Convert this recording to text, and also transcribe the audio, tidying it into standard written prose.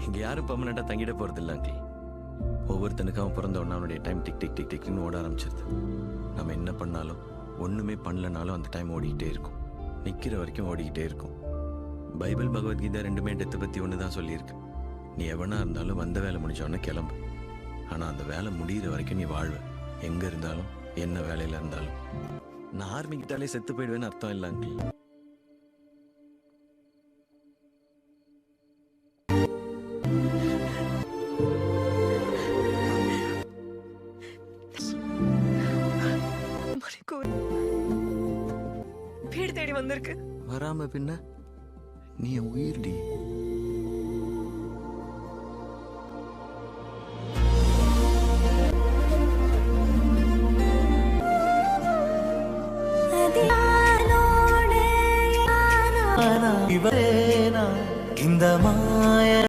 இங்க யாரும் பெர்மனண்டா தங்கிட போறது இல்லை அங்கிள். ஒவ்வொருத்தனுக்கும் அவன் பிறந்த உடனே அவனுடைய டைம் டிக் டிக் டிக் டிக்னு ஓட ஆரம்பிச்சிருது. நம்ம என்ன பண்ணாலும் ஒண்ணுமே பண்ணலனாலும் அந்த டைம் ஓடிக்கிட்டே இருக்கும். நிக்கிற வரைக்கும் ஓடிக்கிட்டே இருக்கும். பைபிள் பகவத்கீதை ரெண்டுமே டெத்தை பத்தி ஒண்ணுதான் சொல்லியிருக்கு. நீ எவனா இருந்தாலும் வந்த வேலை முடிஞ்சவொடனே கிளம்பு. ஆனா அந்த வேலை முடிகிற வரைக்கும் நீ வாழ்வ. எங்க இருந்தாலும் என்ன வேலையில இருந்தாலும். நான் ஆரம்பிக்கிட்டாலே செத்து போயிடுவேன்னு அர்த்தம் இல்லை அங்கிள். வீடு தேடி வந்திருக்கு. வராம பின்ன நீ என் உயிர்டி.